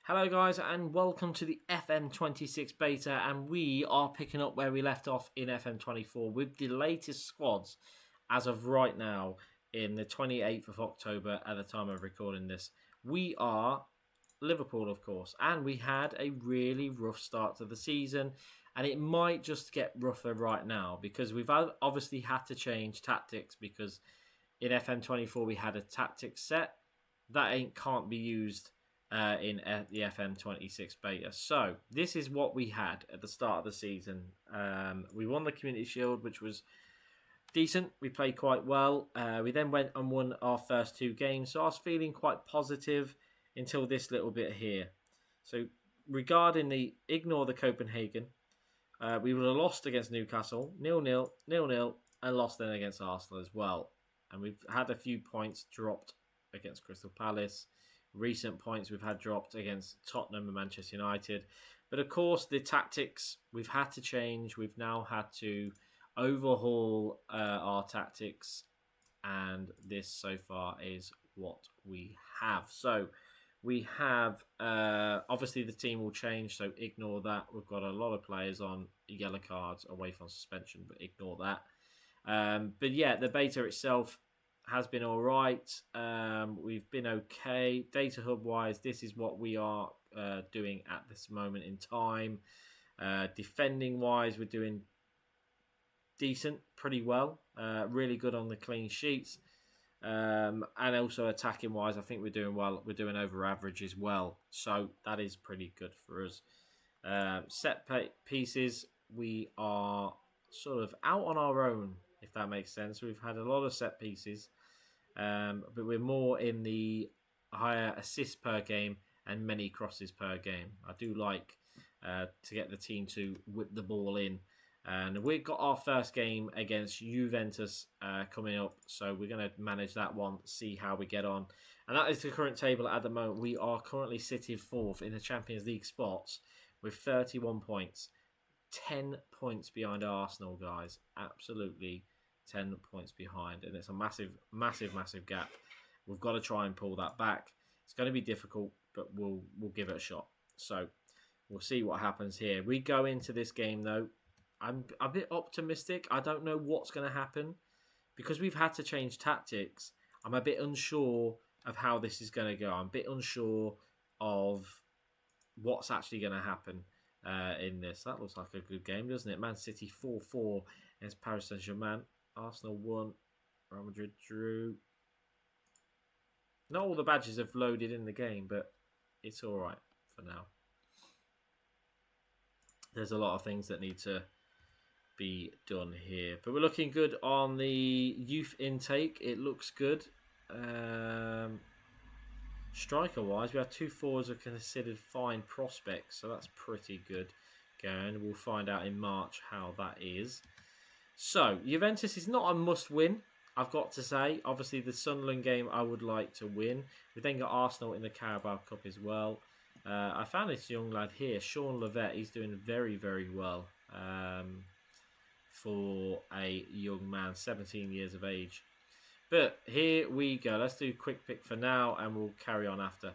Hello guys and welcome to the FM26 beta, and we are picking up where we left off in FM24 with the latest squads as of right now in the 28th of October at the time of recording this. We are Liverpool, of course, and we had a really rough start to the season, and it might just get rougher right now because we've obviously had to change tactics because in FM24 we had a tactics set that can't be used in the FM26 beta. So this is what we had at the start of the season. We won the Community Shield, which was decent. We played quite well. We then went and won our first two games, so I was feeling quite positive until this little bit here. So regarding ignore the Copenhagen, we would have lost against Newcastle, 0-0, 0-0, and lost then against Arsenal as well. And we've had a few points dropped against Crystal Palace. Recent points we've had dropped against Tottenham and Manchester United. But of course, the tactics we've had to change. We've now had to overhaul our tactics. And this so far is what we have. So we have, obviously the team will change, so ignore that. We've got a lot of players on yellow cards away from suspension, but ignore that. But yeah, the beta itself has been all right. We've been okay. Data hub wise, this is what we are doing at this moment in time. Defending wise, we're doing decent, pretty well. Really good on the clean sheets. And also attacking wise, I think we're doing well. We're doing over average as well. So that is pretty good for us. Set pieces, we are sort of out on our own, if that makes sense. We've had a lot of set pieces. But we're more in the higher assists per game and many crosses per game. I do like to get the team to whip the ball in. And we've got our first game against Juventus coming up. So we're going to manage that one, see how we get on. And that is the current table at the moment. We are currently sitting fourth in the Champions League spots with 31 points. 10 points behind Arsenal, guys. Absolutely 10 points behind, and it's a massive gap. We've got to try and pull that back. It's going to be difficult, but we'll give it a shot. So we'll see what happens here. We go into this game though, I'm a bit optimistic. I don't know what's going to happen because we've had to change tactics. I'm a bit unsure of how this is going to go. I'm a bit unsure of what's actually going to happen in this. That looks like a good game, doesn't it? Man City 4-4 against Paris Saint-Germain. Arsenal won. Real Madrid drew. Not all the badges have loaded in the game, but it's all right for now. There's a lot of things that need to be done here. But we're looking good on the youth intake. It looks good. Striker-wise, we have 2 forwards who are considered fine prospects, so that's pretty good going. We'll find out in March how that is. So, Juventus is not a must-win, I've got to say. Obviously, the Sunderland game I would like to win. We then got Arsenal in the Carabao Cup as well. I found this young lad here, Sean Levette. He's doing very, very well for a young man, 17 years of age. But here we go. Let's do a quick pick for now, and we'll carry on after.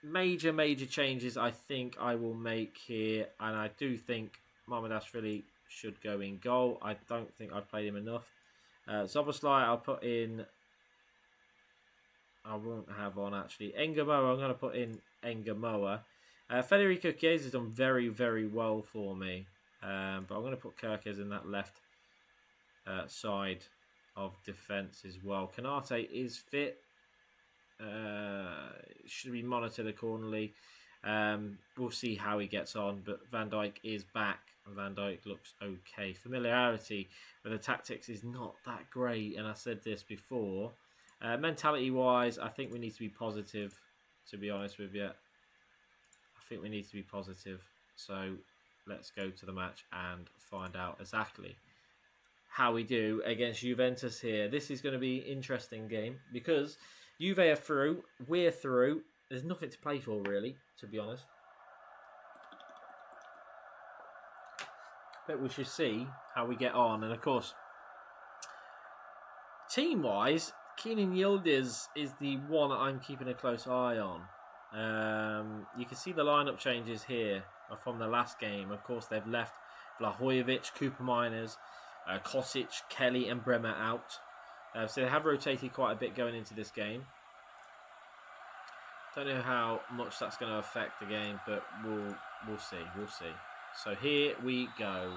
Major changes I think I will make here, and I do think Mohamed Ashrili should go in goal. I don't think I've played him enough. Szoboszlai, I'll put in. I won't have on actually. Engamoa, I'm going to put in Engamoa. Federico Chiesa has done very, very well for me. But I'm going to put Kirkes in that left side of defence as well. Canate is fit. Should be monitored accordingly. We'll see how he gets on, but Van Dijk is back. Van Dijk looks okay. Familiarity with the tactics is not that great, and I said this before. Mentality-wise, I think we need to be positive, to be honest with you. I think we need to be positive. So let's go to the match and find out exactly how we do against Juventus here. This is going to be an interesting game because Juve are through, we're through. There's nothing to play for, really, to be honest. But we should see how we get on. And, of course, team-wise, Kenan Yildiz is the one I'm keeping a close eye on. You can see the lineup changes here from the last game. Of course, they've left Vlahojevic, Cooper Miners, Kosic, Kelly and Bremer out. So they have rotated quite a bit going into this game. Don't know how much that's going to affect the game, but we'll see. We'll see. So here we go.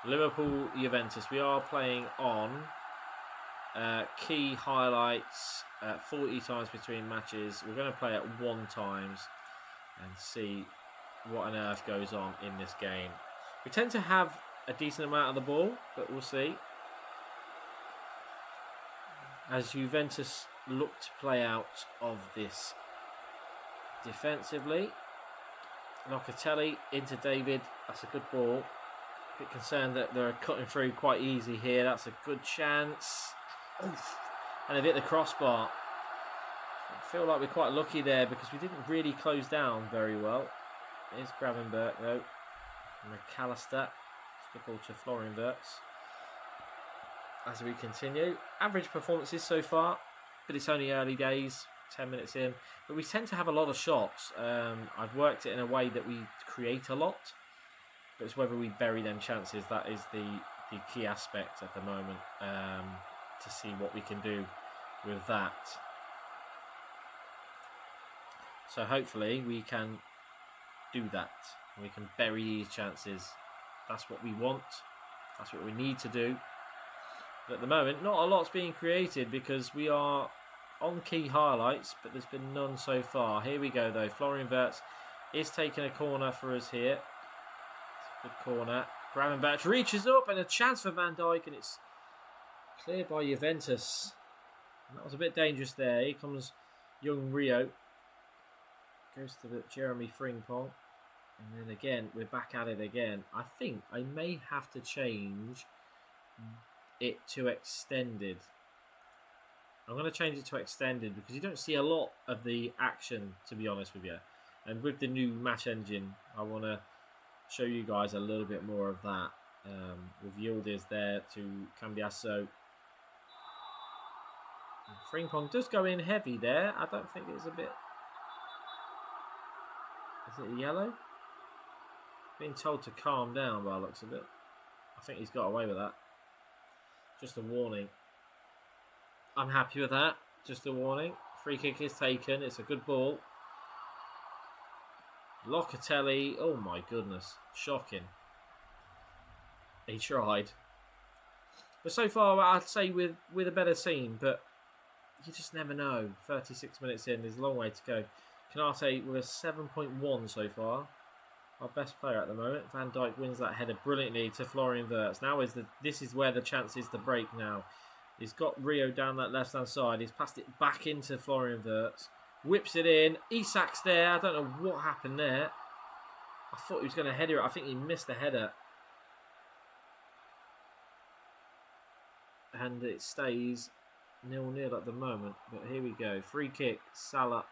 Liverpool, Juventus. We are playing on key highlights 40 times between matches. We're going to play at 1 times and see what on earth goes on in this game. We tend to have a decent amount of the ball, but we'll see. As Juventus look to play out of this defensively. Locatelli into David. That's a good ball. A bit concerned that they're cutting through quite easy here. That's a good chance. Oof. And they've hit the crossbar. I feel like we're quite lucky there because we didn't really close down very well. Here's Gravenberg though. McAllister. It's a good ball to Florian Wirtz. As we continue. Average performances so far, but it's only early days. 10 minutes in, but we tend to have a lot of shots. I've worked it in a way that we create a lot, but it's whether we bury them chances. That is the key aspect at the moment, to see what we can do with that. So hopefully we can do that. We can bury these chances. That's what we want. That's what we need to do. But at the moment, not a lot's being created because we are on key highlights, but there's been none so far. Here we go though. Florian Wirtz is taking a corner for us here. It's a good corner. Gravenberch reaches up and a chance for Van Dijk, and it's cleared by Juventus. And that was a bit dangerous there. Here comes young Rio. Goes to the Jeremy Frimpong. And then again, we're back at it again. I think I may have to change it to extended. I'm going to change it to extended because you don't see a lot of the action, to be honest with you. And with the new match engine, I want to show you guys a little bit more of that. With Yildiz there to Cambiasso. Frimpong does go in heavy there. I don't think it's a bit... Is it a yellow? Being told to calm down by the looks of it. I think he's got away with that. Just a warning. I'm happy with that. Just a warning. Free kick is taken. It's a good ball. Locatelli. Oh my goodness. Shocking. He tried. But so far, I'd say with a better team. But you just never know. 36 minutes in. There's a long way to go. Canate with a 7.1 so far. Our best player at the moment. Van Dijk wins that header brilliantly to Florian Wirtz. Now this is where the chance is to break now. He's got Rio down that left-hand side. He's passed it back into Florian Wirtz. Whips it in. Isak's there. I don't know what happened there. I thought he was going to header it. I think he missed the header. And it stays 0-0 at the moment. But here we go. Free kick. Salah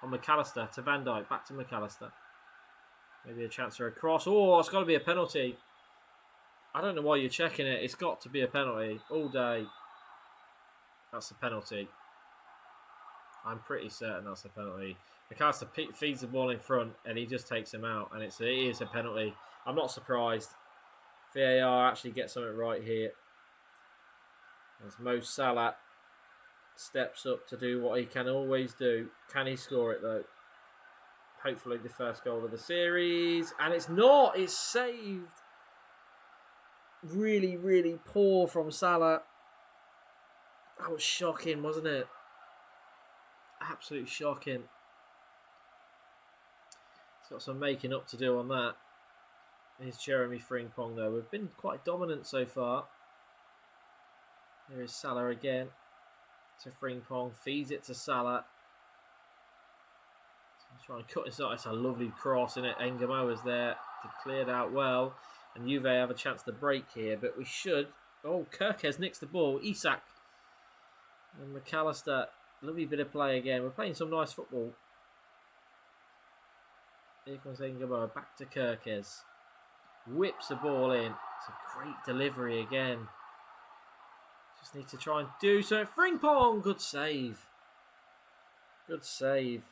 on McAllister to Van Dijk. Back to McAllister. Maybe a chance for a cross. Oh, it's got to be a penalty. I don't know why you're checking it. It's got to be a penalty all day. That's a penalty. I'm pretty certain that's a penalty. McAllister feeds the ball in front and he just takes him out. And it is a penalty. I'm not surprised. VAR actually gets something right here. As Mo Salah steps up to do what he can always do. Can he score it though? Hopefully the first goal of the series. And it's not. It's saved. Really, really poor from Salah. That was shocking, wasn't it? Absolutely shocking. He's got some making up to do on that. Here's Jeremy Frimpong though. We've been quite dominant so far. There is Salah again. To Frimpong. Feeds it to Salah. Try and cut inside. It's a lovely cross in it. Engamo is there. Cleared out well. And Juve have a chance to break here. But we should. Oh, Kirkes nicks the ball. Isak. And McAllister. Lovely bit of play again. We're playing some nice football. Here comes Engamo. Back to Kirkes. Whips the ball in. It's a great delivery again. Just need to try and do so. Frimpong. Good save. Good save.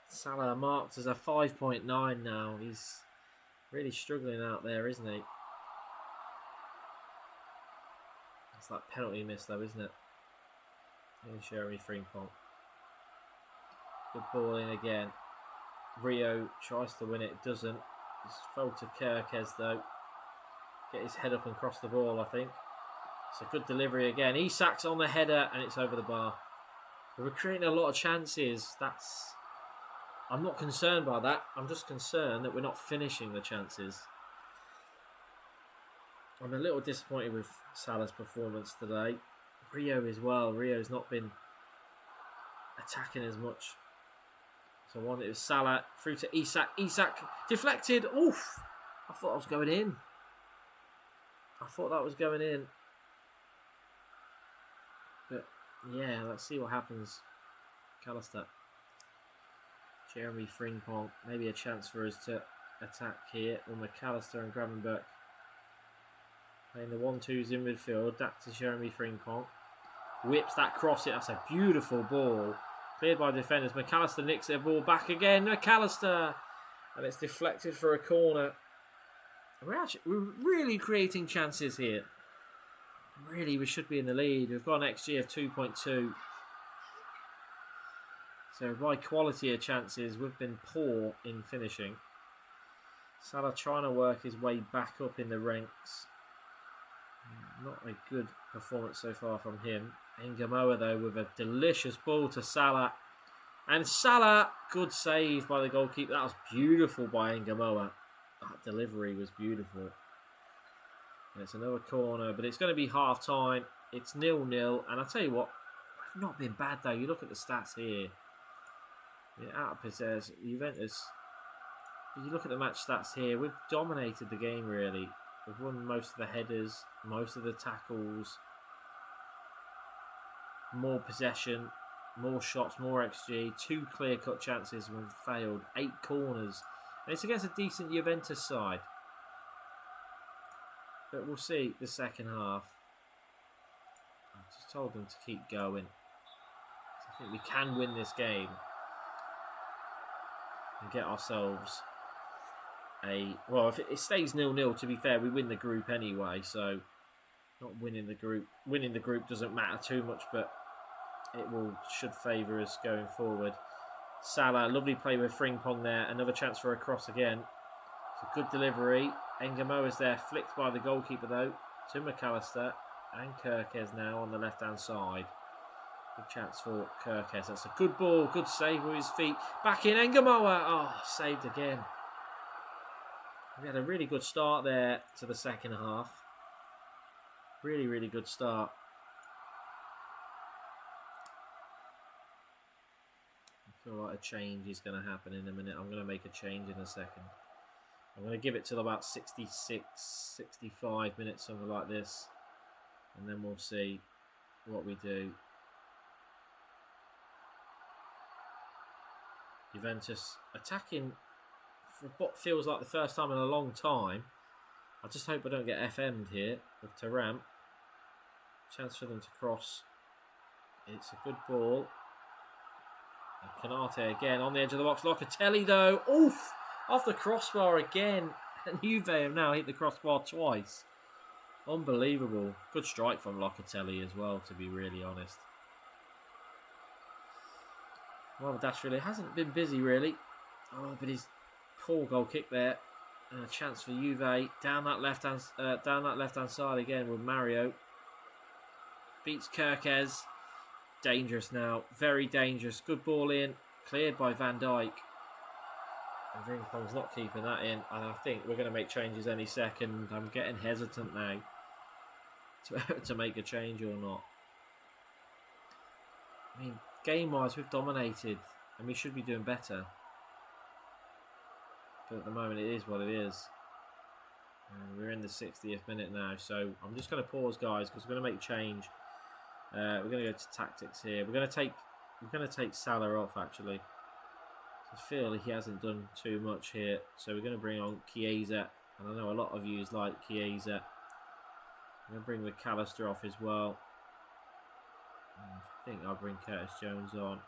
Salah marked as a 5.9 now. He's really struggling out there, isn't he? It's that penalty miss though, isn't it? Here's Jeremy Frimpong. Good ball in again. Rio tries to win it, doesn't. It's foul to Kirkes though. Get his head up and cross the ball, I think. It's a good delivery again. Isak's on the header and it's over the bar. We're creating a lot of chances. I'm not concerned by that. I'm just concerned that we're not finishing the chances. I'm a little disappointed with Salah's performance today. Rio as well. Rio's not been attacking as much. So one, it was Salah through to Isak. Isak deflected. Oof! I thought I was going in. I thought that was going in. But yeah, let's see what happens. McAllister. Jeremy Frimpong. Maybe a chance for us to attack here. Or McAllister and Gravenberch. Playing the 1-2s in midfield. Back to Jeremy Frimpong. Whips that cross in. That's a beautiful ball. Cleared by defenders. McAllister nicks their ball back again. McAllister! And it's deflected for a corner. We're really creating chances here. Really, we should be in the lead. We've got an XG of 2.2. So by quality of chances, we've been poor in finishing. Salah trying to work his way back up in the ranks. Not a good performance so far from him. Ngamoa though with a delicious ball to Salah. And Salah, good save by the goalkeeper. That was beautiful by Ngamoa. That delivery was beautiful. And it's another corner, but it's going to be half time. It's 0-0. And I'll tell you what, we've not been bad though. You look at the stats here. We're out of possession. Juventus. But you look at the match stats here. We've dominated the game really. We've won most of the headers, most of the tackles. More possession, more shots, more XG. 2 clear-cut chances when failed. 8 corners. And it's against a decent Juventus side. But we'll see the second half. I just told them to keep going. I think we can win this game. And get ourselves a... Well, if it stays 0-0, to be fair, we win the group anyway. So, not winning the group. Winning the group doesn't matter too much, but it should favour us going forward. Salah, lovely play with Frimpong there. Another chance for a cross again. It's a good delivery. Ngamoa is there, flicked by the goalkeeper though. To McAllister and Kirkes now on the left-hand side. Good chance for Kirkes. That's a good ball, good save with his feet. Back in Ngamoa. Oh, saved again. We had a really good start there to the second half. Really, really good start. I feel like a change is going to happen in a minute. I'm going to make a change in a second. I'm going to give it till about 66, 65 minutes, something like this. And then we'll see what we do. Juventus attacking for what feels like the first time in a long time. I just hope I don't get FM'd here with Thuram. Chance for them to cross. It's a good ball. And Canate again on the edge of the box. Locatelli though. Oof! Off the crossbar again. And Juve have now hit the crossbar twice. Unbelievable. Good strike from Locatelli as well, to be really honest. Well, Dashvili hasn't been busy really. Oh, but his poor goal kick there. And a chance for Juve down that left hand side again with Mario. Beats Kirkes. Dangerous now, very dangerous. Good ball in, cleared by Van Dijk. And Frimpong's not keeping that in, and I think we're going to make changes any second. I'm getting hesitant now to make a change or not. I mean, game-wise, we've dominated, and we should be doing better. But at the moment, it is what it is. And we're in the 60th minute now, so I'm just going to pause, guys, because we're going to make a change. We're going to go to tactics here. We're going to take Salah off actually. I feel he hasn't done too much here, so we're going to bring on Chiesa. And I know a lot of you like Chiesa. I'm going to bring McAllister off as well. I think I'll bring Curtis Jones on.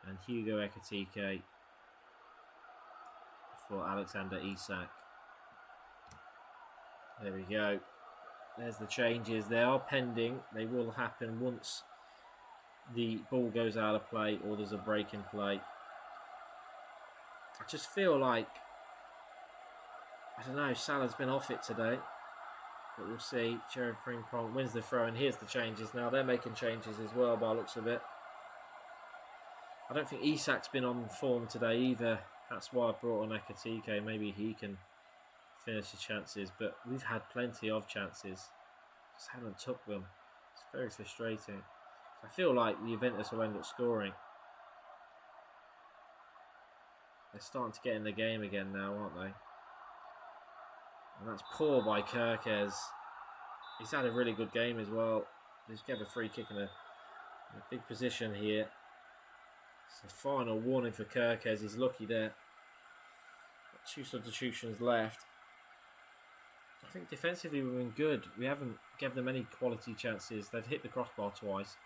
And Hugo Ekitike for Alexander Isak. There we go. There's the changes. They are pending. They will happen once the ball goes out of play or there's a break in play. I just feel like, I don't know, Salah's been off it today. But we'll see. Jared Frimpong wins the throw, and here's the changes now. They're making changes as well by the looks of it. I don't think Isak's been on form today either. That's why I brought on Ekitike. Maybe he can finish the chances. But we've had plenty of chances. Just haven't took them. It's very frustrating. I feel like the Juventus will end up scoring. They're starting to get in the game again now, aren't they? And that's poor by Kerkez. He's had a really good game as well. He's given a free kick in a big position here. It's a final warning for Kerkez. He's lucky there. Got 2 substitutions left. I think defensively we've been good. We haven't given them any quality chances. They've hit the crossbar twice.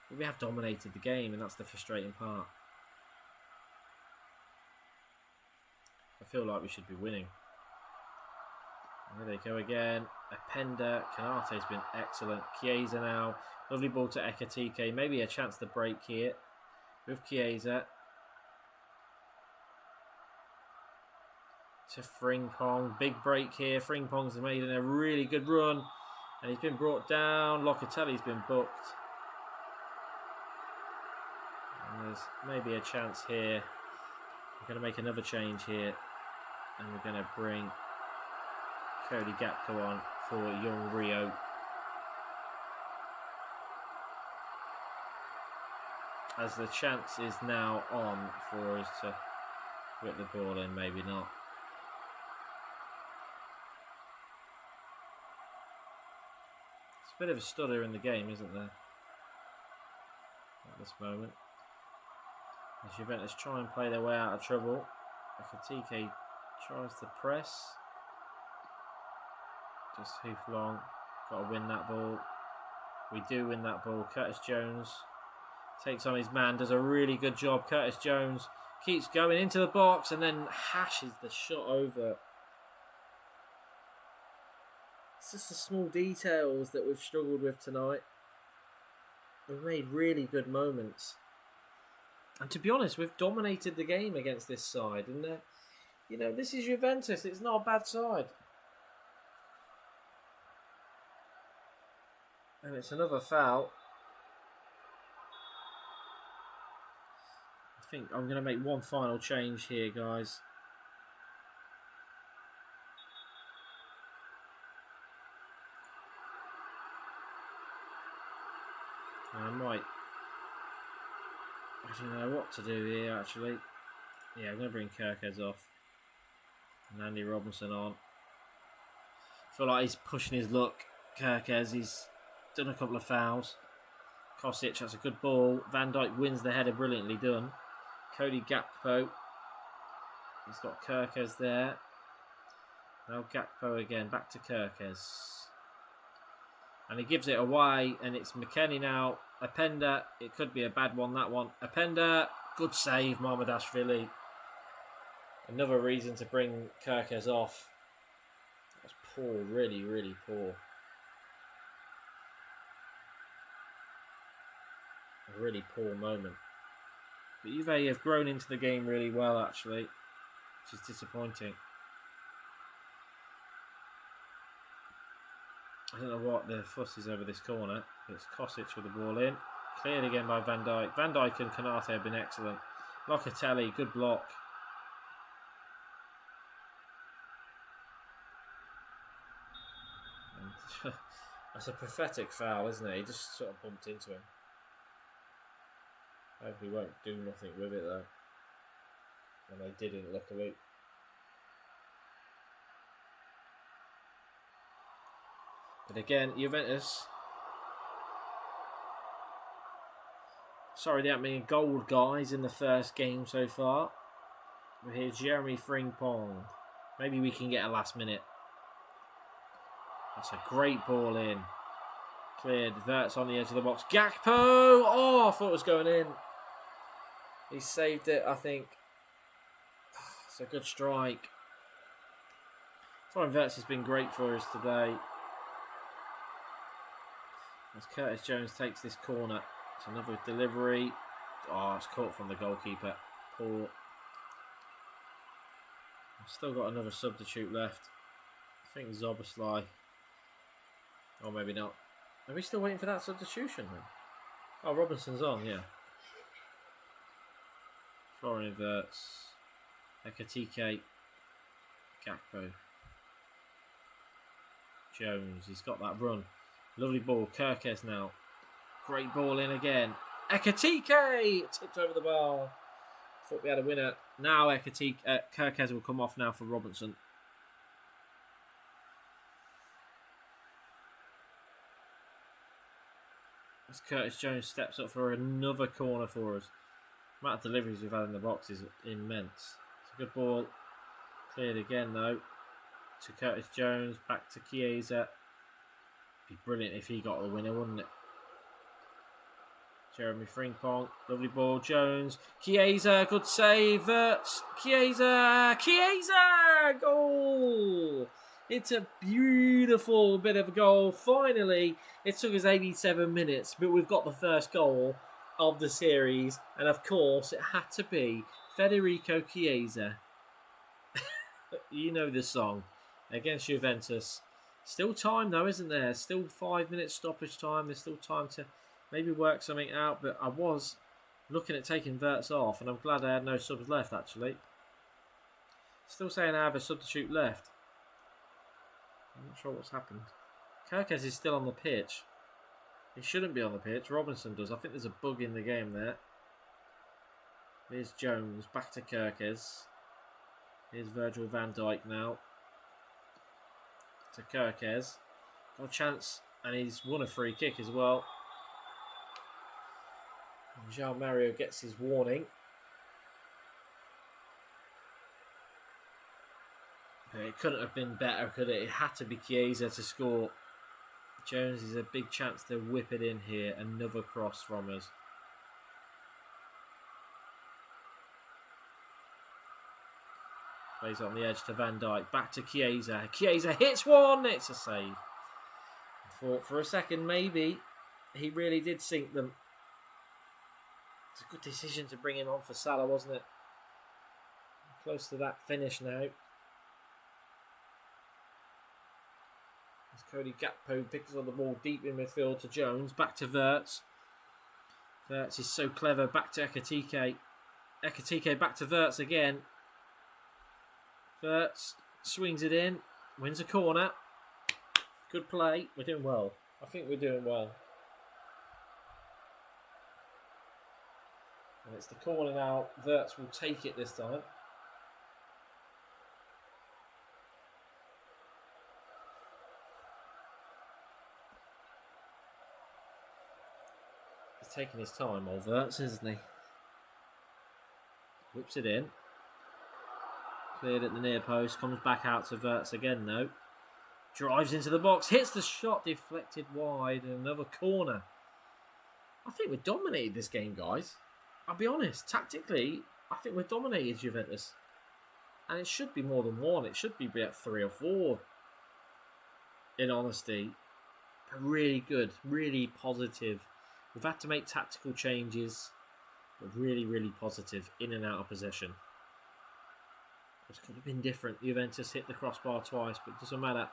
But we have dominated the game, and that's the frustrating part. I feel like we should be winning. There they go again. Openda. Canate's been excellent. Chiesa now. Lovely ball to Ekitike. Maybe a chance to break here with Chiesa. To Frimpong. Big break here. Frimpong's made a really good run. And he's been brought down. Locatelli's been booked. And there's maybe a chance here. We're going to make another change here. And we're going to bring Cody Gakpo on for young Rio. As the chance is now on for us to whip the ball in, maybe not. It's a bit of a stutter in the game, isn't there? At this moment. As Juventus try and play their way out of trouble. Ekitike tries to press. Just hoof long. Got to win that ball. We do win that ball. Curtis Jones takes on his man. Does a really good job. Curtis Jones keeps going into the box and then hashes the shot over. It's just the small details that we've struggled with tonight. We've made really good moments. And to be honest, we've dominated the game against this side. And, you know, this is Juventus. It's not a bad side. And it's another foul. I think I'm going to make one final change here, guys. I don't know what to do here, actually. Yeah, I'm going to bring Kerkez off. And Andy Robinson on. I feel like he's pushing his luck. Kerkez, he's done a couple of fouls. Kostic, that's a good ball. Van Dijk wins the header, brilliantly done. Cody Gakpo. He's got Kerkez there. Now Gakpo again, back to Kerkez. And he gives it away, and it's McKennie now. Openda, it could be a bad one, that one. Openda, good save, Mamardashvili. Another reason to bring Kerkez off. That's poor, really, really poor. A really poor moment. But Juve have grown into the game really well, actually, which is disappointing. I don't know what the fuss is over this corner. It's Kostic with the ball in. Cleared again by Van Dijk. Van Dijk and Konate have been excellent. Locatelli, good block. And that's a pathetic foul, isn't it? He just sort of bumped into him. Hopefully won't do nothing with it though. And they didn't, luckily. But again, Juventus. Sorry, they haven't been gold guys in the first game so far. But here's Jeremy Frimpong. Maybe we can get a last minute. That's a great ball in. Cleared. Verts on the edge of the box. Gakpo! Oh, I thought it was going in. He saved it, I think. It's a good strike. Florian Wirtz has been great for us today. As Curtis Jones takes this corner. It's another delivery. Oh, it's caught from the goalkeeper. Poor. I've still got another substitute left. I think Zoboslai. Or maybe not. Are we still waiting for that substitution then? Oh, Robinson's on, yeah. Florian Wirtz. Ekatike. Gakpo. Jones, he's got that run. Lovely ball, Kirkes now. Great ball in again. Ekatike! Tipped over the bar. Thought we had a winner. Now Kirkes will come off now for Robinson. As Curtis Jones steps up for another corner for us. The amount of deliveries we've had in the box is immense. It's a good ball. Cleared again though. To Curtis Jones. Back to Chiesa. Be brilliant if he got the winner, wouldn't it? Jeremy Frimpong. Lovely ball. Jones. Chiesa. Good save. Wirtz. Chiesa. Chiesa! Goal! It's a beautiful bit of a goal. Finally, it took us 87 minutes, but we've got the first goal of the series. And of course, it had to be Federico Chiesa. You know the song. Against Juventus. Still time though, isn't there? Still 5 minutes stoppage time. There's still time to maybe work something out. But I was looking at taking Wirtz off, and I'm glad I had no subs left actually. Still saying I have a substitute left. I'm not sure what's happened. Kirkes is still on the pitch. He shouldn't be on the pitch. Robinson does. I think there's a bug in the game there. Here's Jones. Back to Kirkes. Here's Virgil van Dijk now. To Kirkes. Got a chance. And he's won a free kick as well. And João Mario gets his warning. It couldn't have been better, could it? It had to be Chiesa to score. Jones is a big chance to whip it in here. Another cross from us. Plays on the edge to Van Dijk. Back to Chiesa. Chiesa hits one. It's a save. I thought for a second maybe he really did sink them. It's a good decision to bring him on for Salah, wasn't it? Close to that finish now. As Cody Gakpo picks on the ball deep in midfield to Jones. Back to Wirtz. Wirtz is so clever. Back to Ekatike. Ekatike back to Wirtz again. Wirtz swings it in. Wins a corner. Good play. We're doing well. I think we're doing well. And it's the corner now. Wirtz will take it this time. He's taking his time, old Wirtz, isn't he? Whips it in. Cleared at the near post. Comes back out to Wirtz again, though. Drives into the box. Hits the shot. Deflected wide. And another corner. I think we dominated this game, guys. I'll be honest. Tactically, I think we dominated Juventus. And it should be more than one. It should be about 3 or 4. In honesty. But really good. Really positive. We've had to make tactical changes. But really, really positive. In and out of possession. It could have been different. Juventus hit the crossbar twice, but it doesn't matter.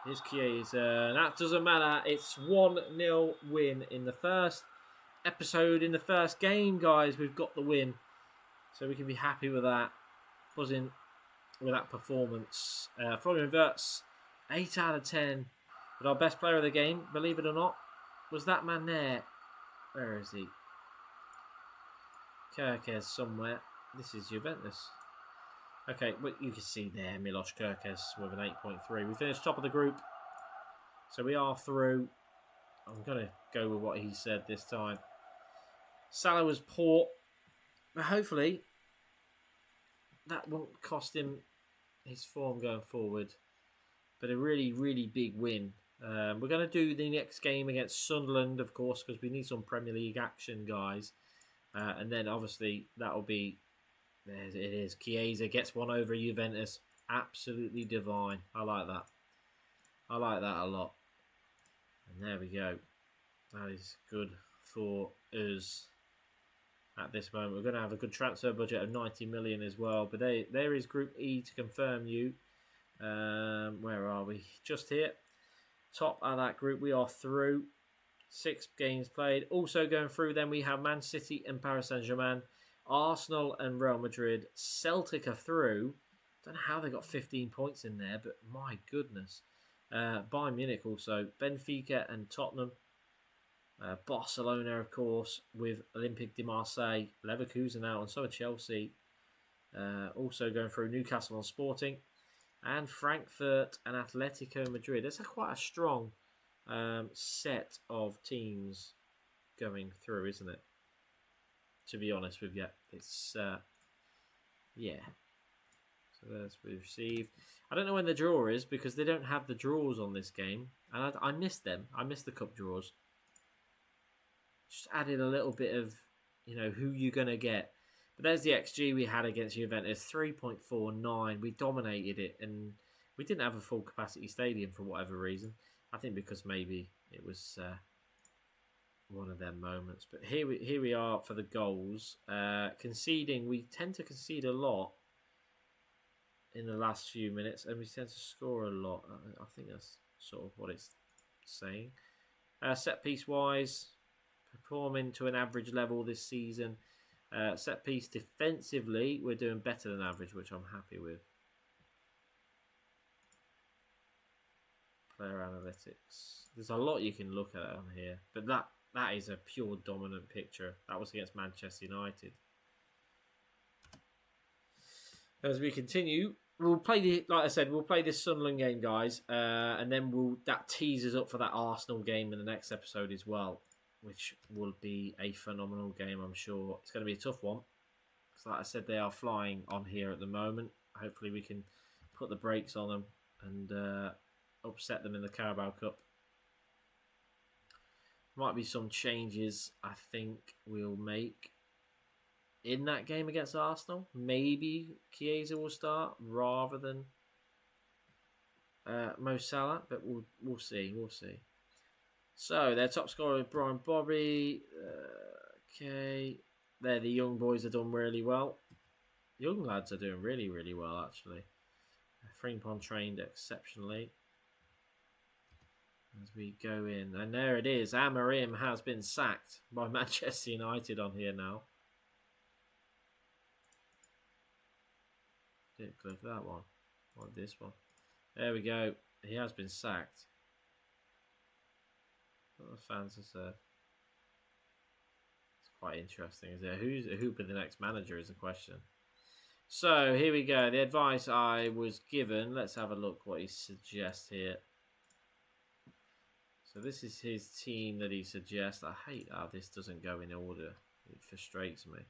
Here's Chiesa. That doesn't matter. It's 1-0 win in the first episode, in the first game, guys. We've got the win. So we can be happy with that. Buzzing with that performance. Florian Wirtz, 8 out of 10. But our best player of the game, believe it or not, was that man there. Where is he? Kirkes somewhere. This is Juventus. Okay, but you can see there, Milos Kirkes with an 8.3. We finished top of the group. So we are through. I'm going to go with what he said this time. Salah was poor. But hopefully, that won't cost him his form going forward. But a really, really big win. We're going to do the next game against Sunderland, of course, because we need some Premier League action, guys. And then obviously that'll be, there it is. Chiesa gets one over Juventus. Absolutely divine. I like that. I like that a lot. And there we go. That is good for us at this moment. We're going to have a good transfer budget of 90 million as well. But there is Group E to confirm you. Where are we? Just here. Top of that group. We are through. 6 games played. Also going through, then we have Man City and Paris Saint-Germain, Arsenal and Real Madrid. Celtic are through. Don't know how they got 15 points in there, but my goodness. Bayern Munich also. Benfica and Tottenham. Barcelona, of course, with Olympique de Marseille. Leverkusen out, and so are Chelsea. Also going through Newcastle and Sporting. And Frankfurt and Atletico Madrid. It's quite a strong set of teams going through, isn't it? To be honest with you, it's yeah. So that's what we've received. I don't know when the draw is because they don't have the draws on this game, and I missed them. I missed the cup draws. Just added a little bit of, who you're gonna get. But there's the XG we had against Juventus, 3.49. We dominated it, and we didn't have a full capacity stadium for whatever reason. I think because maybe it was one of them moments. But here we are for the goals. Conceding, we tend to concede a lot in the last few minutes, and we tend to score a lot. I think that's sort of what it's saying. Set piece wise, performing to an average level this season. Set piece defensively, we're doing better than average, which I'm happy with. Player analytics. There's a lot you can look at on here, but that is a pure dominant picture. That was against Manchester United. As we continue, we'll play like I said, we'll play this Sunderland game, guys, and then that teases up for that Arsenal game in the next episode as well, which will be a phenomenal game, I'm sure. It's going to be a tough one because, like I said, they are flying on here at the moment. Hopefully, we can put the brakes on them and upset them in the Carabao Cup. Might be some changes I think we'll make in that game against Arsenal. Maybe Chiesa will start rather than Mo Salah, but we'll see. We'll see. So their top scorer is Brian Bobby. Okay, there the young boys have done really well. Young lads are doing really, really well actually. Frimpong trained exceptionally. As we go in, and there it is. Amorim has been sacked by Manchester United on here now. Didn't click that one. Or this one. There we go. He has been sacked. What the fans have said. It's quite interesting, is it? Who'll be the next manager is the question. So here we go. The advice I was given. Let's have a look what he suggests here. So this is his team that he suggests. I hate how this doesn't go in order. It frustrates me.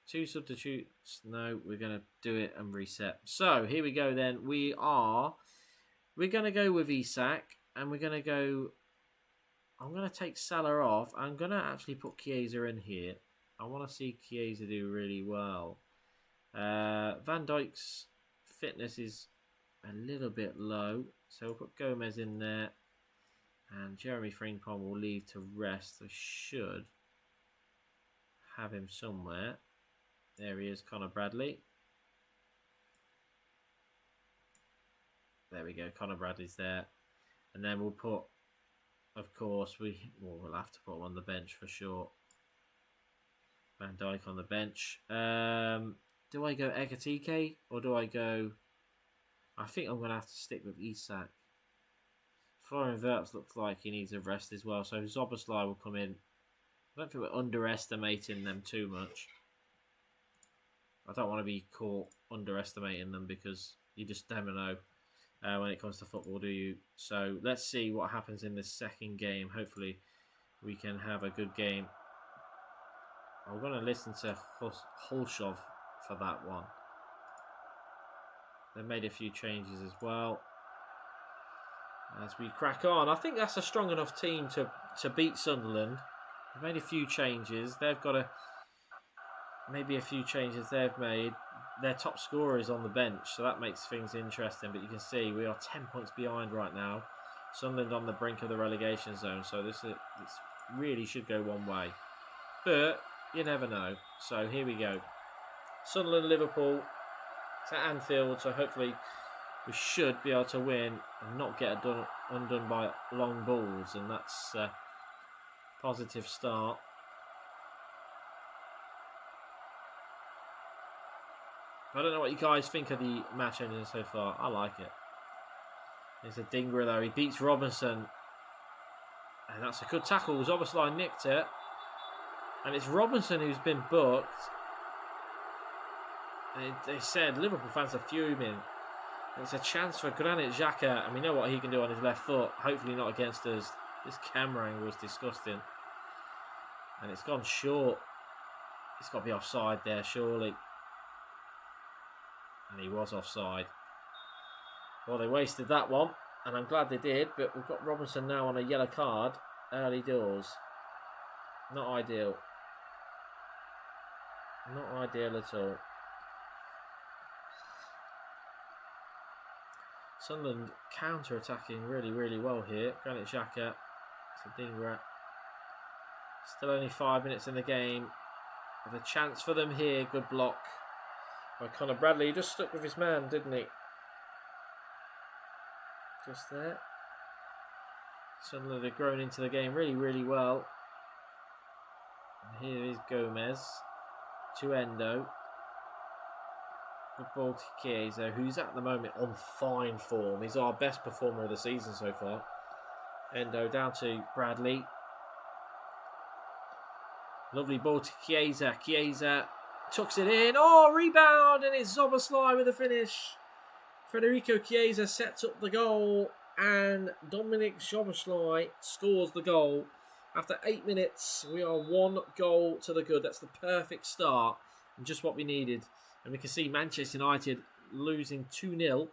2 substitutes. No, we're going to do it and reset. So here we go then. We're going to go with Isak. And we're going to go... I'm going to take Salah off. I'm going to actually put Chiesa in here. I want to see Chiesa do really well. Van Dijk's fitness is a little bit low. So we'll put Gomez in there. And Jeremy Frimpong will leave to rest. I should have him somewhere. There he is, Connor Bradley. There we go, Connor Bradley's there. And then we'll put, of course, we'll have to put him on the bench for sure. Van Dijk on the bench. Do I go Ekatike or do I go... I think I'm going to have to stick with Isak. Florian Wirtz looks like he needs a rest as well, so Szoboszlai will come in. I don't think we're underestimating them too much. I don't want to be caught underestimating them because you just never know when it comes to football, do you? So let's see what happens in this second game. Hopefully we can have a good game. I'm going to listen to Holshov for that one. They made a few changes as well. As we crack on, I think that's a strong enough team to beat Sunderland. They've made a few changes. They've got to maybe a few changes they've made. Their top scorer is on the bench, so that makes things interesting. But you can see we are 10 points behind right now. Sunderland on the brink of the relegation zone, so this really should go one way. But you never know. So here we go. Sunderland, Liverpool to Anfield, so hopefully we should be able to win and not get undone by long balls, and that's a positive start. I don't know what you guys think of the match ending so far. I like it. There's a dinger though. He beats Robinson. And that's a good tackle. Zoboslai nicked it. And it's Robinson who's been booked. And they said Liverpool fans are fuming. It's a chance for Granit Xhaka. And we know what he can do on his left foot. Hopefully not against us. This camera angle was disgusting. And it's gone short. It's got to be offside there, surely. And he was offside. Well, they wasted that one, and I'm glad they did, but we've got Robinson now on a yellow card early doors. Not ideal. Not ideal at all. Sunderland counter-attacking really, really well here. Granit Xhaka. It's a dinger. Still only 5 minutes in the game. But a chance for them here. Good block by Conor Bradley. He just stuck with his man, didn't he? Just there. Sunderland have grown into the game really, really well. And here is Gomez to Endo. Good ball to Chiesa, who's at the moment on fine form. He's our best performer of the season so far. Endo down to Bradley. Lovely ball to Chiesa. Chiesa tucks it in. Oh, rebound, and it's Zoboslai with the finish. Federico Chiesa sets up the goal, and Dominic Zoboslai scores the goal. After 8 minutes, we are 1 goal to the good. That's the perfect start, and just what we needed. And we can see Manchester United losing 2-0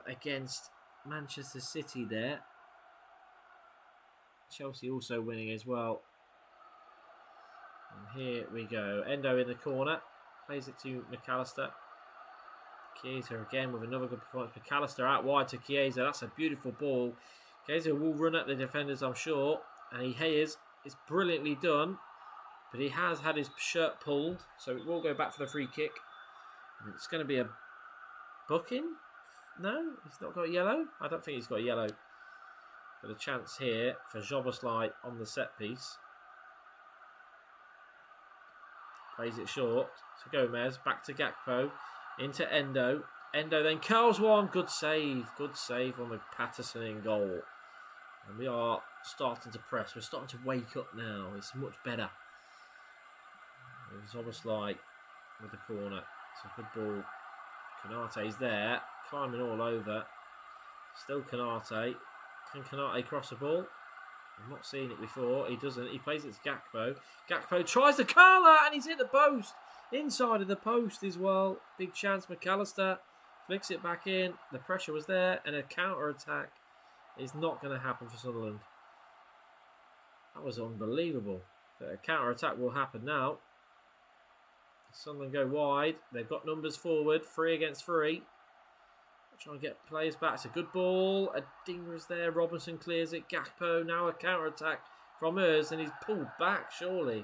against Manchester City there. Chelsea also winning as well. And here we go. Endo in the corner. Plays it to McAllister. Chiesa again with another good performance. McAllister out wide to Chiesa. That's a beautiful ball. Chiesa will run at the defenders, I'm sure. And he is. It's brilliantly done. But he has had his shirt pulled. So it will go back for the free kick. And it's going to be a booking. No, he's not got yellow. I don't think he's got yellow. But a chance here for Zoboslai on the set piece. Plays it short to Gomez. Back to Gakpo. Into Endo. Endo then curls one. Good save. Good save on the Patterson in goal. And we are starting to press. We're starting to wake up now. It's much better. Zoboslai with the corner. It's a good ball. Konate's there. Climbing all over. Still Konate. Can Konate cross the ball? I've not seen it before. He doesn't. He plays it to Gakpo. Gakpo tries the curler and he's hit the post. Inside of the post as well. Big chance. McAllister flicks it back in. The pressure was there, and a counter attack is not going to happen for Sunderland. That was unbelievable. But a counter attack will happen now. Sunderland go wide. They've got numbers forward. 3 against 3. Trying to get players back. It's a good ball. A dinger is there. Robinson clears it. Gakpo now a counter attack from us, and he's pulled back. Surely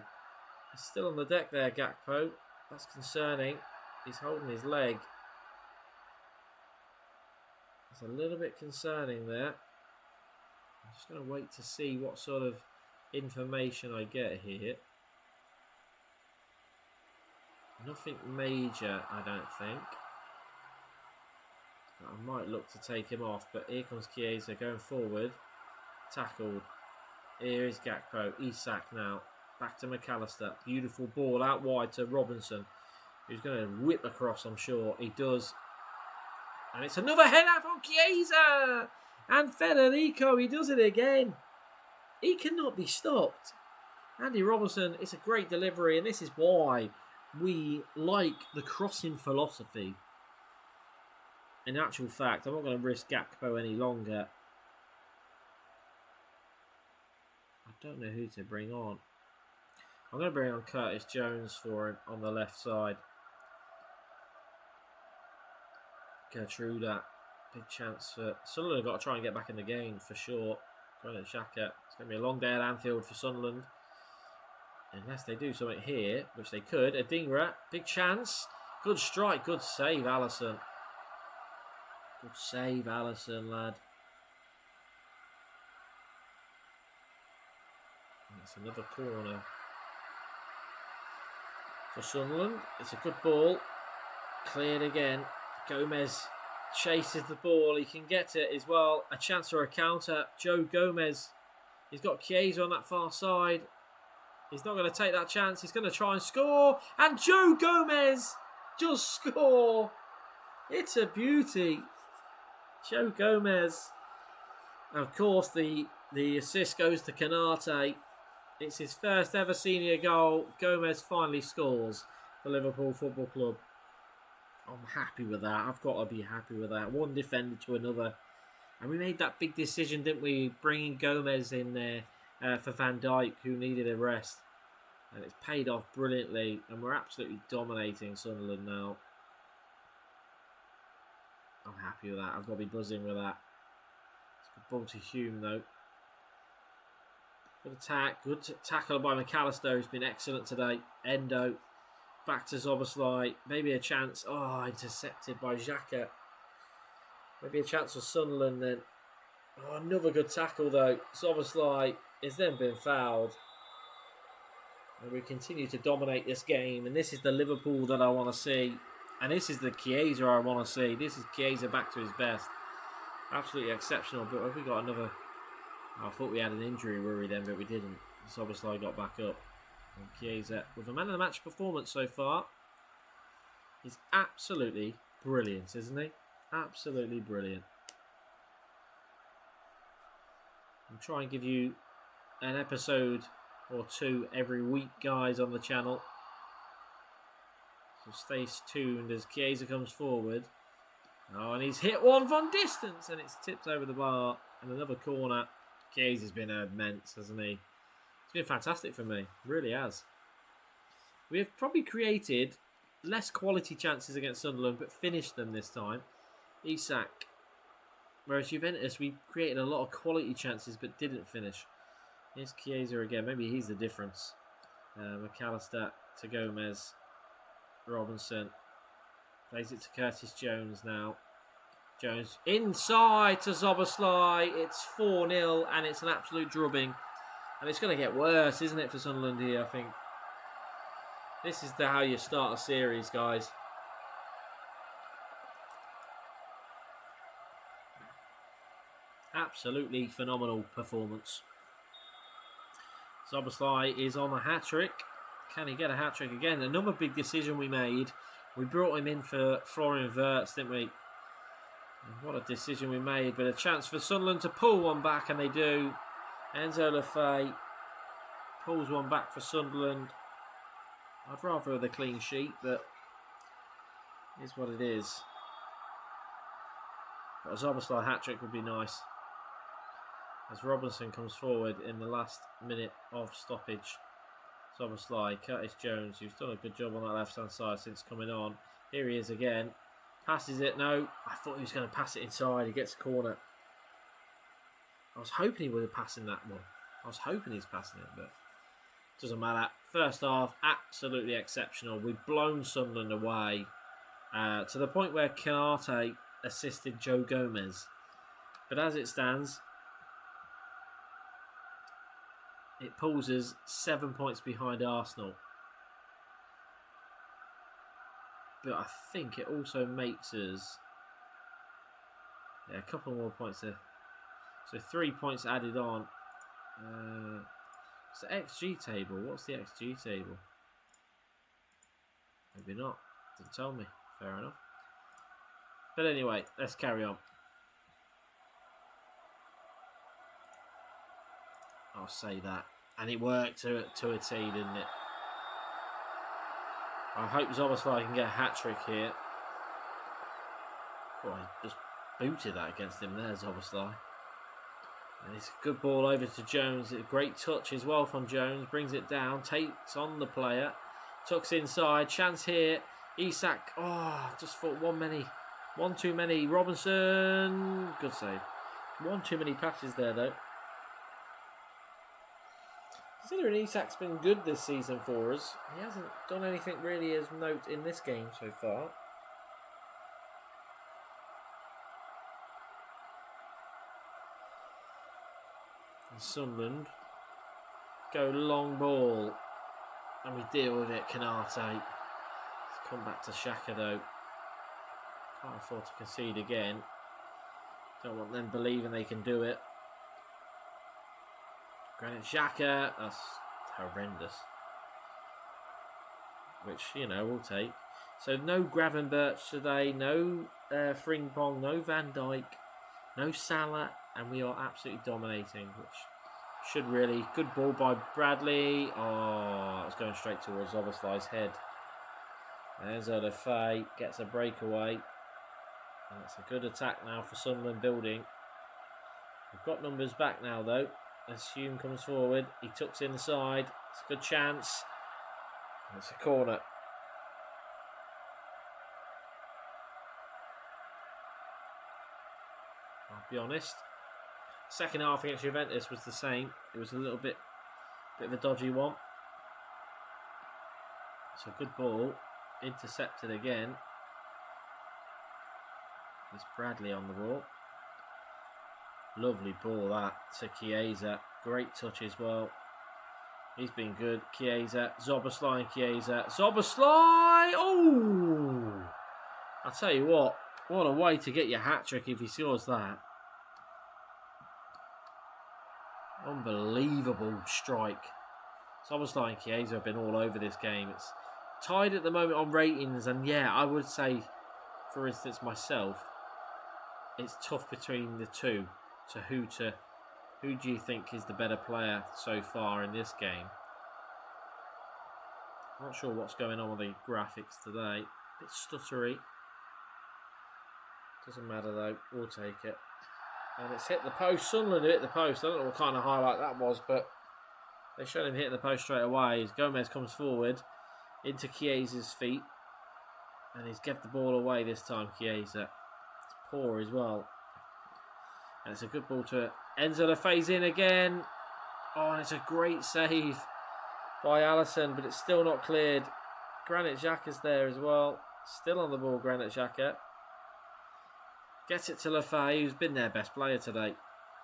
he's still on the deck there. Gakpo. That's concerning. He's holding his leg. It's a little bit concerning there. I'm just going to wait to see what sort of information I get here. Nothing major, I don't think. I might look to take him off, but here comes Chiesa going forward. Tackled. Here is Gakpo. Isak now. Back to McAllister. Beautiful ball out wide to Robinson, who's going to whip across, I'm sure. He does. And it's another header from Chiesa! And Federico, he does it again. He cannot be stopped. Andy Robinson, it's a great delivery, and this is why we like the crossing philosophy. In actual fact, I'm not going to risk Gakpo any longer. I don't know who to bring on. I'm going to bring on Curtis Jones for him on the left side. Gertruda, big chance for Sunderland. Got to try and get back in the game for sure. Granit Xhaka. It's going to be a long day at Anfield for Sunderland. Unless they do something here, which they could. Adingra, big chance. Good strike, good save, Alisson. Good save, Alisson, lad. That's another corner for Sunderland. It's a good ball. Cleared again. Gomez chases the ball. He can get it as well. A chance for a counter. Joe Gomez. He's got Chiesa on that far side. He's not going to take that chance. He's going to try and score. And Joe Gomez just score. It's a beauty. Joe Gomez. Of course, the assist goes to Canate. It's his first ever senior goal. Gomez finally scores for Liverpool Football Club. I'm happy with that. I've got to be happy with that. One defender to another. And we made that big decision, didn't we? Bringing Gomez in there for Van Dijk, who needed a rest. And it's paid off brilliantly. And we're absolutely dominating Sunderland now. I'm happy with that. I've got to be buzzing with that. It's a good ball to Hume, though. Good attack. Good tackle by McAllister, who's been excellent today. Endo. Back to Szoboszlai. Maybe a chance. Oh, intercepted by Xhaka. Maybe a chance for Sunderland then. Oh, another good tackle, though. Szoboszlai is then been fouled. And we continue to dominate this game. And this is the Liverpool that I want to see. And this is the Chiesa I want to see. This is Chiesa back to his best. Absolutely exceptional. But have we got another... I thought we had an injury worry then, but we didn't. Szoboszlai got back up. And Chiesa, with a man of the match performance so far, he's absolutely brilliant, isn't he? Absolutely brilliant. I'm trying to give you an episode or two every week, guys, on the channel. So stay tuned as Chiesa comes forward. Oh, and he's hit one from distance, and it's tipped over the bar. And another corner. Chiesa's been immense, hasn't he? It's been fantastic for me. Really has. We have probably created less quality chances against Sunderland, but finished them this time. Isak. Whereas Juventus, we created a lot of quality chances, but didn't finish. Here's Chiesa again. Maybe he's the difference. McAllister to Gomez. Robinson. Plays it to Curtis Jones now. Jones inside to Szoboszlai. It's 4-0 and it's an absolute drubbing. And it's going to get worse, isn't it, for Sunderland here, I think. This is how you start a series, guys. Absolutely phenomenal performance. Szoboszlai is on a hat-trick. Can he get a hat-trick again? Another big decision we made. We brought him in for Florian Wirtz, didn't we? What a decision we made, but a chance for Sunderland to pull one back, and they do. Enzo Lefebvre pulls one back for Sunderland. I'd rather have a clean sheet, but it is what it is. But a Szoboszlai hat-trick would be nice. As Robinson comes forward in the last minute of stoppage. Szoboszlai, Curtis Jones, who's done a good job on that left-hand side since coming on. Here he is again. Passes it. No, I thought he was going to pass it inside. He gets a corner. I was hoping he would have passed in that one. I was hoping he's passing it, but it doesn't matter. First half, absolutely exceptional. We've blown Sunderland away to the point where Canate assisted Joe Gomez. But as it stands, it pulls us 7 points behind Arsenal. But I think it also makes us a couple more points there. So 3 points added on. It's the XG table. What's the XG table? Maybe not. Didn't tell me. Fair enough. But anyway, let's carry on. I'll say that. And it worked to a T, didn't it? I hope Szoboszlai can get a hat-trick here. Oh, I just booted that against him there, Szoboszlai. And it's a good ball over to Jones. A great touch as well from Jones. Brings it down. Takes on the player. Tucks inside. Chance here. Isak. Oh, just thought one too many. Robinson. Good save. One too many passes there, though. Considering Isak's been good this season for us, he hasn't done anything really as note in this game so far. And Sunderland go long ball, and we deal with it. Canate. Let's come back to Xhaka though. Can't afford to concede again. Don't want them believing they can do it. Granit Xhaka, that's horrendous. Which, we'll take. So no Gravenberch today, no Frimpong, no Van Dijk, no Salah, and we are absolutely dominating, which should really... Good ball by Bradley. Oh, it's going straight towards Zoboslai's head. There's Olafay, gets a breakaway. That's a good attack now for Sunderland building. We've got numbers back now though. As Hume comes forward, he tucks inside. It's a good chance. And it's a corner. I'll be honest. Second half against Juventus was the same. It was a little bit of a dodgy one. It's a good ball. Intercepted again. It's Bradley on the ball. Lovely ball that to Chiesa. Great touch as well. He's been good. Chiesa. Zoboslai and Chiesa. Zoboslai! Oh! I'll tell you what a way to get your hat-trick if he scores that. Unbelievable strike. Zoboslai and Chiesa have been all over this game. It's tied at the moment on ratings, and yeah, I would say, for instance, myself, it's tough between the two. So who do you think is the better player so far in this game? I'm not sure what's going on with the graphics today. A bit stuttery. Doesn't matter though, we'll take it. And it's hit the post. Sunderland hit the post. I don't know what kind of highlight that was, but they showed him hitting the post straight away. As Gomez comes forward into Chiesa's feet. And he's given the ball away this time, Chiesa. It's poor as well. And it's a good ball to Enzo Lafay's in again. Oh, and it's a great save by Alisson, but it's still not cleared. Granit Xhaka's there as well. Still on the ball, Granit Xhaka. Gets it to Lafay, who's been their best player today.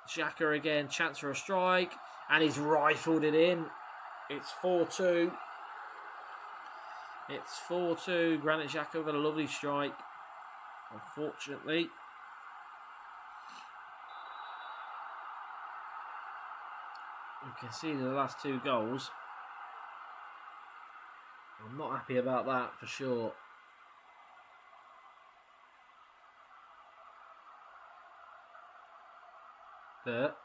Xhaka again, chance for a strike. And he's rifled it in. It's 4-2. It's 4-2. Granit Xhaka with a lovely strike. Unfortunately. You can see the last two goals. I'm not happy about that for sure. But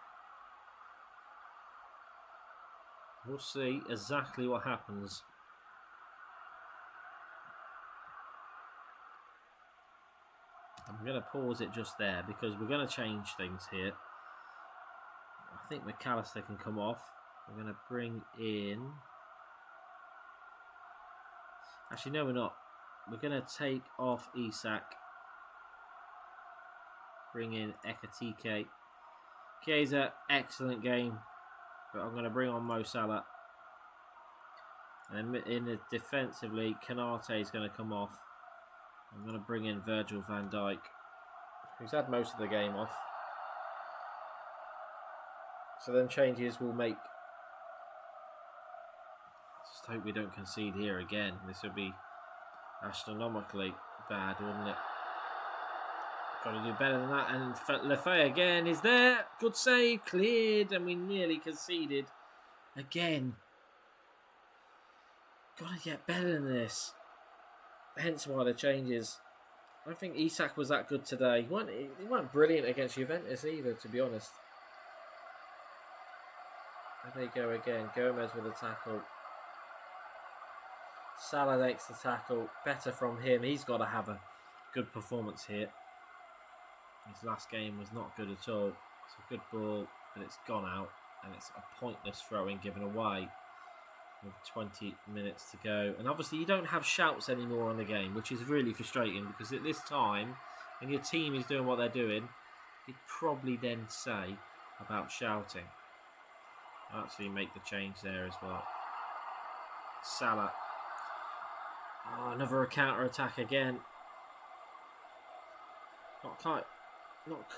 we'll see exactly what happens. I'm going to pause it just there because we're going to change things here. I think McAllister can come off. We're going to bring in... Actually, no, we're not. We're going to take off Isak. Bring in Ekatike. Chiesa, excellent game. But I'm going to bring on Mo Salah. And in the defensively, Canate is going to come off. I'm going to bring in Virgil van Dijk, who's had most of the game off. So then changes will make... Just hope we don't concede here again. This would be astronomically bad, wouldn't it? Got to do better than that. And Lafay again is there. Good save, cleared, and we nearly conceded again. Got to get better than this. Hence why the changes. I don't think Isak was that good today. He weren't brilliant against Juventus either, to be honest. There they go again. Gomez with a tackle. Salah makes the tackle. Better from him. He's got to have a good performance here. His last game was not good at all. It's a good ball. but it's gone out, and it's a pointless throw-in given away with 20 minutes to go. And obviously you don't have shouts anymore on the game, which is really frustrating, because at this time, when your team is doing what they're doing, you'd probably then say about shouting. I'll actually make the change there as well. Salah. Oh, another counter-attack again. Not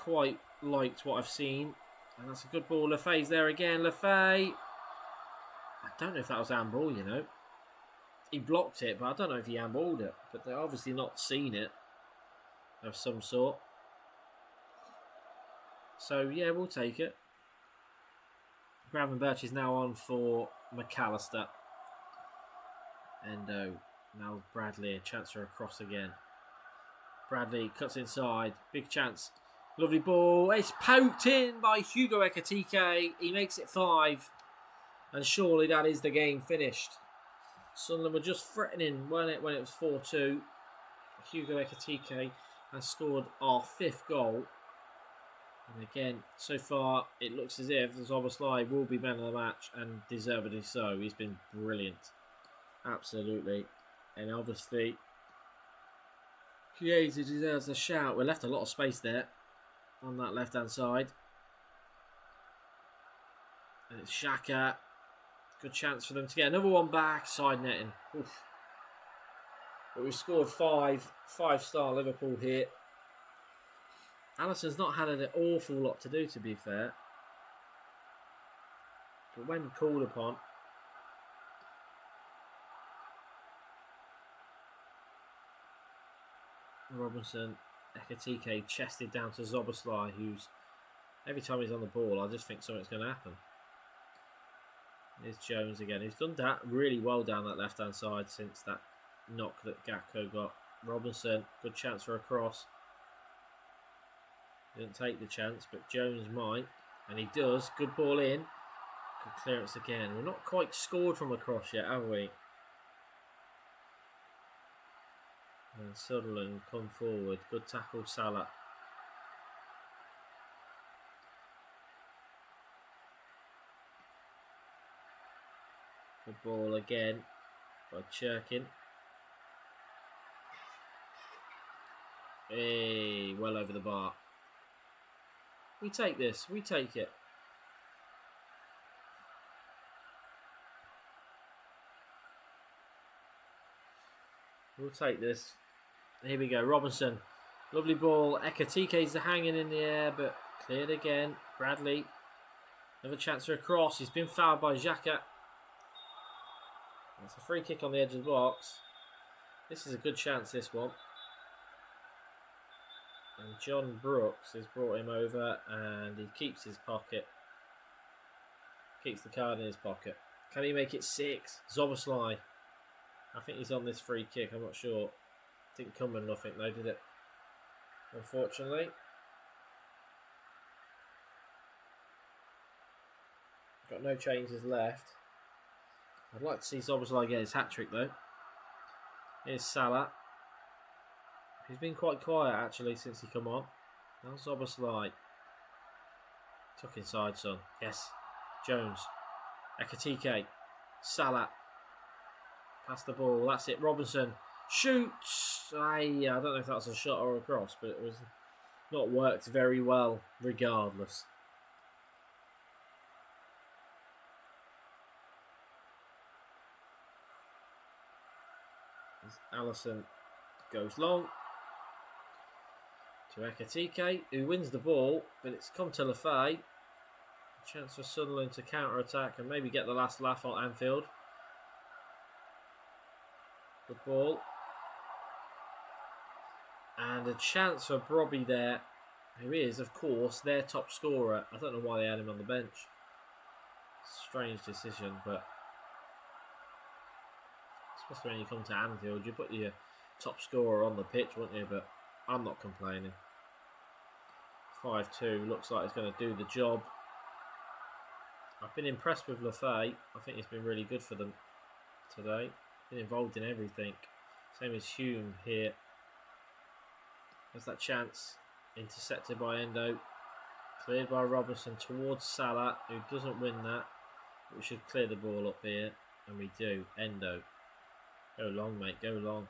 quite liked what I've seen. And that's a good ball. Lefay's there again. Lefay. I don't know if that was handball, you know. He blocked it, but I don't know if he handballed it. But they're obviously not seen it of some sort. So, yeah, we'll take it. Gravenberch is now on for McAllister. Endo. Now Bradley. A chance for a cross again. Bradley cuts inside. Big chance. Lovely ball. It's poked in by Hugo Ekitike. He makes it 5. And surely that is the game finished. Sunderland were just threatening when it was 4-2. Hugo Ekitike has scored our 5th goal. And again, so far, it looks as if Zoboslai will be man of the match, and deservedly so. He's been brilliant. Absolutely. And obviously, Chiesa deserves a shout. We left a lot of space there on that left-hand side. And it's Xhaka. Good chance for them to get another one back. Side netting. Oof. But we've scored 5-star Liverpool here. Alisson's not had an awful lot to do, to be fair. But when called upon, Robinson, Ekitike chested down to Zoboslai, who's, every time he's on the ball, I just think something's going to happen. Here's Jones again, who's done that really well down that left-hand side since that knock that Gakpo got. Robinson, good chance for a cross. Didn't take the chance, but Jones might, and he does. Good ball in. Good clearance again. We're not quite scored from a cross yet, have we? And Sutherland come forward. Good tackle, Salah. Good ball again by Churkin. Hey, well over the bar. We take this. We take it. We'll take this. Here we go. Robinson. Lovely ball. Ekitike's hanging in the air, but cleared again. Bradley. Another chance for a cross. He's been fouled by Xhaka. That's a free kick on the edge of the box. This is a good chance, this one. And John Brooks has brought him over, and he keeps his pocket. Keeps the card in his pocket. Can he make it 6? Zoboslai. I think he's on this free kick, I'm not sure. Didn't come with nothing though, did it? Unfortunately. Got no changes left. I'd like to see Zoboslai get his hat-trick though. Here's Salah. He's been quite quiet actually since he come on. Now Zoboslai. Tuck inside, son. Yes. Jones. Ekitike. Salah. Pass the ball. That's it. Robinson. Shoots. I don't know if that's a shot or a cross, but it was not worked very well regardless. As Alisson goes long to Ekitike, who wins the ball, but it's come to Lefay. Chance for Sunderland to counter-attack and maybe get the last laugh on Anfield. Good ball. And a chance for Brobby there, who is, of course, their top scorer. I don't know why they had him on the bench. Strange decision, but especially when you come to Anfield, you put your top scorer on the pitch, wouldn't you? But I'm not complaining. 5-2, looks like it's going to do the job. I've been impressed with Lefay. I think it's been really good for them today. Been involved in everything. Same as Hume here. There's that chance. Intercepted by Endo. Cleared by Robertson towards Salah, who doesn't win that. We should clear the ball up here, and we do. Endo. Go long, mate, go long.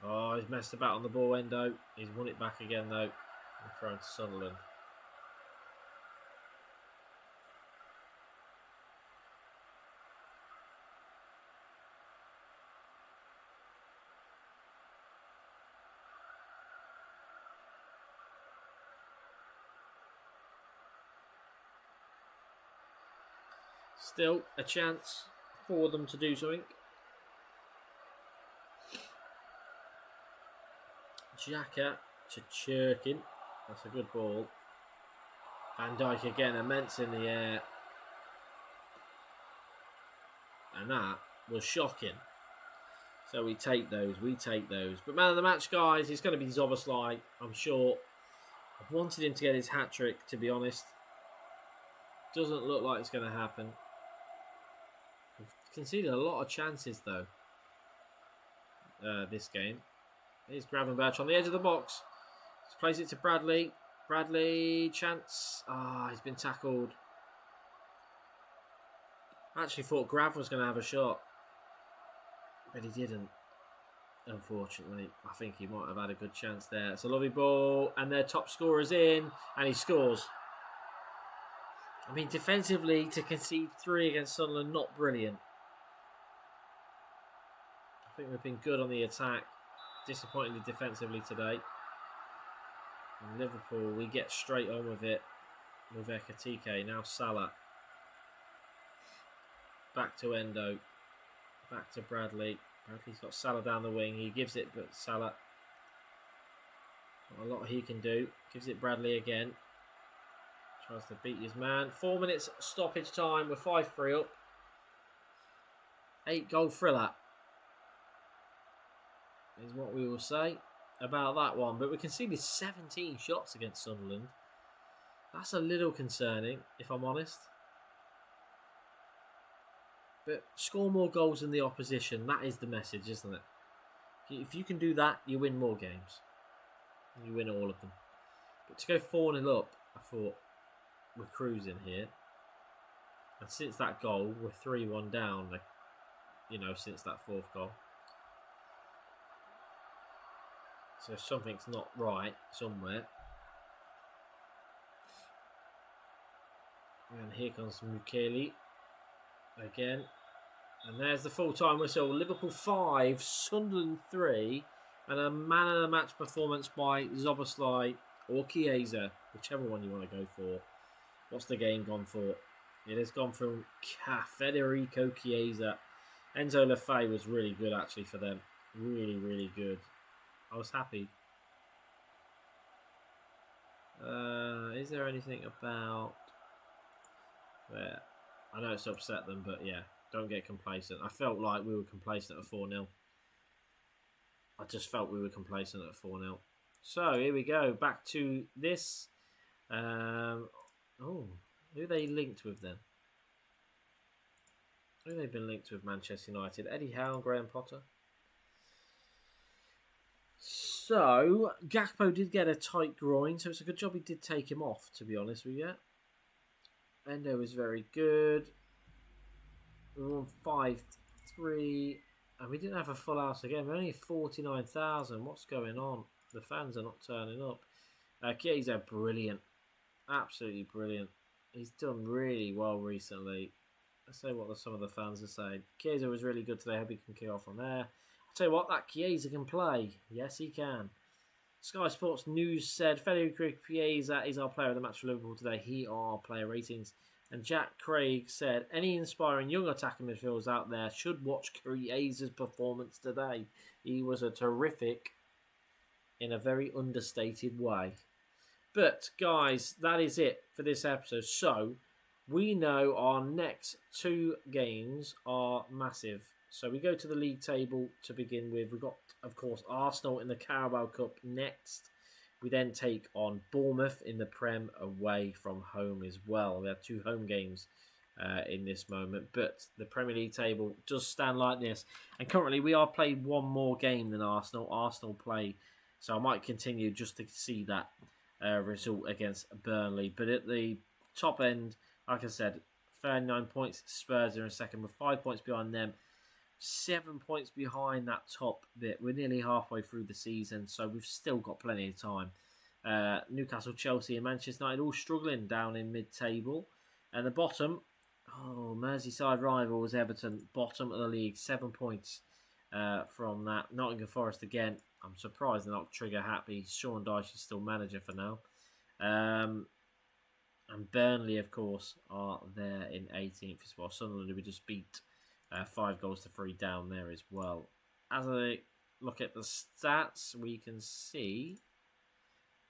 Oh, he's messed about on the ball, Endo. He's won it back again, though. And thrown to Sunderland. Still a chance for them to do something. Xhaka to Churkin. That's a good ball. Van Dijk again, immense in the air. And that was shocking. So we take those. But man of the match, guys, it's going to be Szoboszlai, I'm sure. I wanted him to get his hat-trick, to be honest. Doesn't look like it's going to happen. We've conceded a lot of chances, though, this game. Here's Gravenberch on the edge of the box. Let's place it to Bradley. Bradley, chance. He's been tackled. I actually thought Grav was going to have a shot, but he didn't, unfortunately. I think he might have had a good chance there. It's a lovely ball, and their top scorer's in, and he scores. I mean, defensively, to concede 3 against Sunderland, not brilliant. I think we've been good on the attack. Disappointingly defensively today. In Liverpool, we get straight on with it with Ekatike. Now Salah. Back to Endo. Back to Bradley. Bradley's got Salah down the wing. He gives it, but Salah, not a lot he can do. Gives it Bradley again. Tries to beat his man. 4 minutes stoppage time. We're 5-3 up. 8-goal thriller is what we will say about that one. But we conceded 17 shots against Sunderland. That's a little concerning, if I'm honest. But score more goals than the opposition. That is the message, isn't it? If you can do that, you win more games. You win all of them. But to go 4-0 up, I thought, we're cruising here. And since that goal, we're 3-1 down, since that 4th goal. So something's not right somewhere. And here comes Mukeli again. And there's the full-time whistle. Liverpool 5, Sunderland 3. And a man of the match performance by Szoboszlai or Chiesa, whichever one you want to go for. What's the game gone for? It has gone from Federico Chiesa. Enzo Lefebvre was really good, actually, for them. Really, really good. I was happy. Is there anything about... Where? I know it's upset them, but yeah, don't get complacent. I felt like we were complacent at 4-0. I just felt we were complacent at 4-0. So, here we go. Back to this. Who are they linked with then? Who have they been linked with? Manchester United. Eddie Howe and Graham Potter. So, Gakpo did get a tight groin, so it's a good job he did take him off, to be honest with you. Endo was very good. We won 5-3, and we didn't have a full house again. We're only 49,000. What's going on? The fans are not turning up. Chiesa, brilliant. Absolutely brilliant. He's done really well recently. Let's say what some of the fans are saying. Chiesa was really good today. I hope he can kick off from there. I'll tell you what, that Chiesa can play. Yes, he can. Sky Sports News said Federico Chiesa is our player of the match for Liverpool today. He are our player ratings. And Jack Craig said, any inspiring young attacking midfielders out there should watch Chiesa's performance today. He was a terrific in a very understated way. But, guys, that is it for this episode. So, we know our next 2 games are massive. So, we go to the league table to begin with. We've got, of course, Arsenal in the Carabao Cup next. We then take on Bournemouth in the Prem away from home as well. We have 2 home games in this moment. But the Premier League table does stand like this. And currently, we are playing 1 more game than Arsenal. Arsenal play. So, I might continue just to see that. result against Burnley. But at the top end, like I said, 39 points. Spurs are in second with 5 points behind them. 7 points behind that top bit. We're nearly halfway through the season, so we've still got plenty of time. Newcastle, Chelsea and Manchester United all struggling down in mid-table. And the bottom, Merseyside rivals Everton, bottom of the league, 7 points from that. Nottingham Forest again. I'm surprised they're not trigger happy. Sean Dyche is still manager for now. And Burnley, of course, are there in 18th as well. Sunderland, we just beat 5-3 down there as well. As I look at the stats, we can see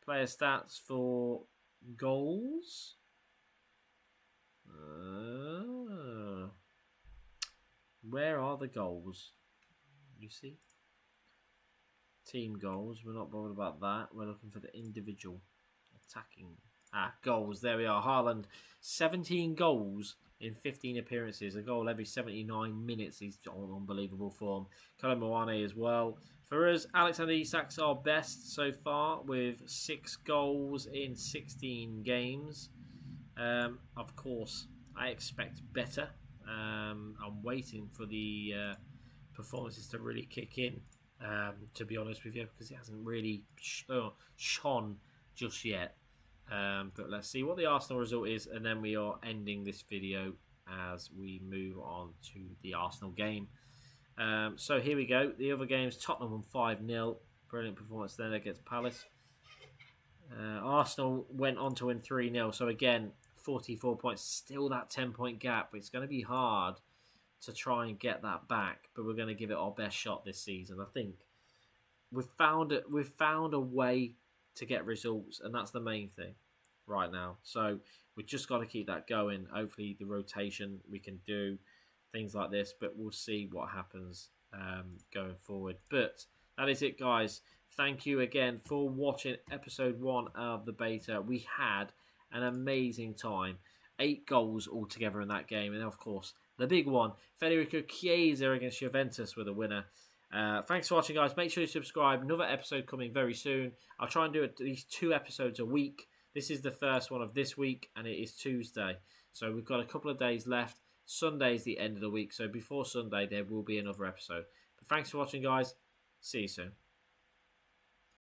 player stats for goals. Where are the goals? You see? Team goals. We're not bothered about that. We're looking for the individual attacking goals. There we are. Haaland, 17 goals in 15 appearances. A goal every 79 minutes. He's on unbelievable form. Kolo Muani as well. For us, Alexander Isak's our best so far with 6 goals in 16 games. Of course, I expect better. I'm waiting for the performances to really kick in, to be honest with you, because it hasn't really shone just yet. But let's see what the Arsenal result is, and then we are ending this video as we move on to the Arsenal game. So here we go. The other games, Tottenham won 5-0. Brilliant performance there against Palace. Arsenal went on to win 3-0. So again, 44 points. Still that 10-point gap. It's going to be hard to try and get that back, but we're going to give it our best shot this season. I think we've found a way to get results, and that's the main thing right now. So we've just got to keep that going. Hopefully the rotation we can do things like this, but we'll see what happens going forward. But that is it, guys. Thank you again for watching episode 1 of the beta. We had an amazing time. 8 goals altogether in that game, and of course the big one, Federico Chiesa against Juventus with a winner. Thanks for watching, guys. Make sure you subscribe. Another episode coming very soon. I'll try and do at least 2 episodes a week. This is the first one of this week, and it is Tuesday. So we've got a couple of days left. Sunday is the end of the week. So before Sunday, there will be another episode. But thanks for watching, guys. See you soon.